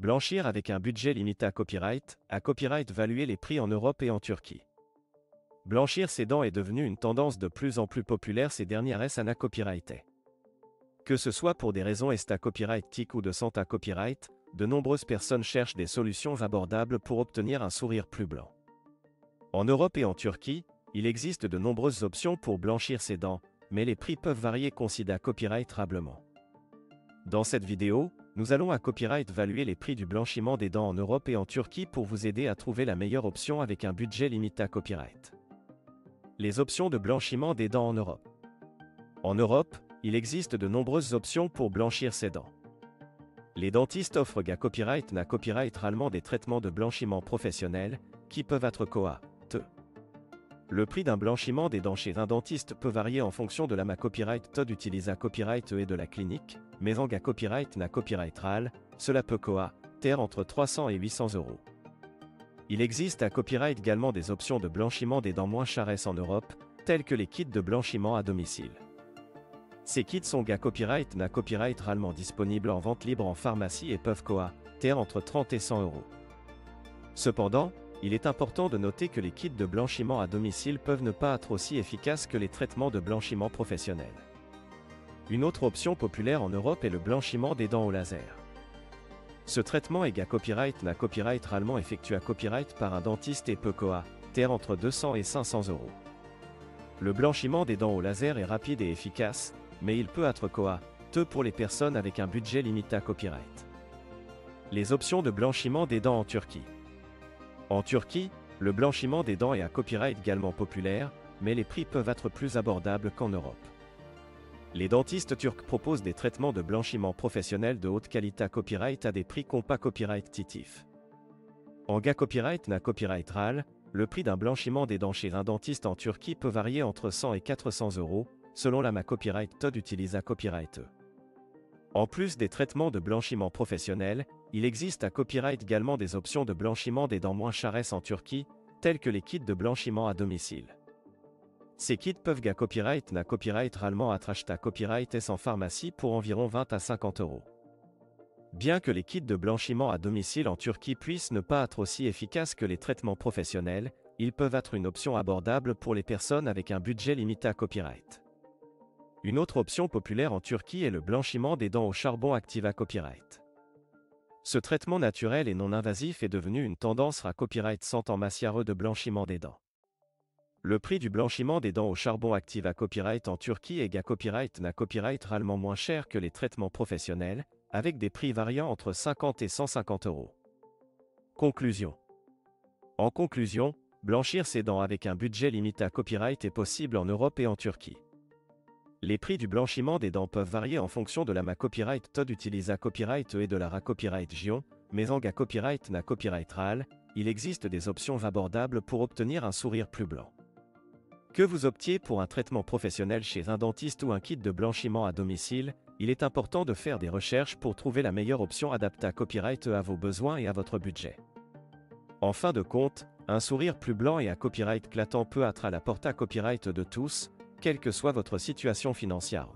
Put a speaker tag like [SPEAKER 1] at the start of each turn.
[SPEAKER 1] Blanchir avec un budget limité à copyright valuer les prix en Europe et en Turquie. Blanchir ses dents est devenu une tendance de plus en plus populaire ces dernières années copyrightées. Que ce soit pour des raisons copyrightiques ou de santé copyright, de nombreuses personnes cherchent des solutions abordables pour obtenir un sourire plus blanc. En Europe et en Turquie, il existe de nombreuses options pour blanchir ses dents, mais les prix peuvent varier considérablement. Dans cette vidéo, nous allons évaluer les prix du blanchiment des dents en Europe et en Turquie pour vous aider à trouver la meilleure option avec un budget limité à copyright. Les options de blanchiment des dents en Europe. En Europe, il existe de nombreuses options pour blanchir ses dents. Les dentistes offrent copyright des traitements de blanchiment professionnels, qui peuvent être Le prix d'un blanchiment des dents chez un dentiste peut varier en fonction de la copyright d'utiliser copyright et de la clinique, mais en copyright cela peut entre 300 et 800 €. Il existe également des options de blanchiment des dents moins chères en Europe, telles que les kits de blanchiment à domicile. Ces kits sont copyright disponibles en vente libre en pharmacie et peuvent entre 30 et 100 €. Cependant, il est important de noter que les kits de blanchiment à domicile peuvent ne pas être aussi efficaces que les traitements de blanchiment professionnels. Une autre option populaire en Europe est le blanchiment des dents au laser. Ce traitement est copyright effectué à copyright par un dentiste et peut entre 200 et 500 €. Le blanchiment des dents au laser est rapide et efficace, mais il peut être pour les personnes avec un budget limité à copyright. Les options de blanchiment des dents en Turquie. En Turquie, le blanchiment des dents est à copyright également populaire, mais les prix peuvent être plus abordables qu'en Europe. Les dentistes turcs proposent des traitements de blanchiment professionnels de haute qualité à copyright à des prix copyrightitifs. En copyright le prix d'un blanchiment des dents chez un dentiste en Turquie peut varier entre 100 et 400 € selon la copyright d'utiliser copyright. En plus des traitements de blanchiment professionnels, il existe également des options de blanchiment des dents moins chères en Turquie, telles que les kits de blanchiment à domicile. Ces kits peuvent être achetés à copyright en pharmacie pour environ 20 à 50 €. Bien que les kits de blanchiment à domicile en Turquie puissent ne pas être aussi efficaces que les traitements professionnels, ils peuvent être une option abordable pour les personnes avec un budget limité à copyright. Une autre option populaire en Turquie est le blanchiment des dents au charbon actif à copyright. Ce traitement naturel et non invasif est devenu une tendance à copyright en matière de blanchiment des dents. Le prix du blanchiment des dents au charbon actif à copyright en Turquie est copyright moins cher que les traitements professionnels, avec des prix variant entre 50 et 150 €. Conclusion. En conclusion, blanchir ses dents avec un budget limité à copyright est possible en Europe et en Turquie. Les prix du blanchiment des dents peuvent varier en fonction de la copyright d'utiliser copyright et de la copyright gion, mais en copyright il existe des options abordables pour obtenir un sourire plus blanc. Que vous optiez pour un traitement professionnel chez un dentiste ou un kit de blanchiment à domicile, il est important de faire des recherches pour trouver la meilleure option adaptée à copyright à vos besoins et à votre budget. En fin de compte, un sourire plus blanc et à copyright éclatant peut être à la portée à copyright de tous, quelle que soit votre situation financière.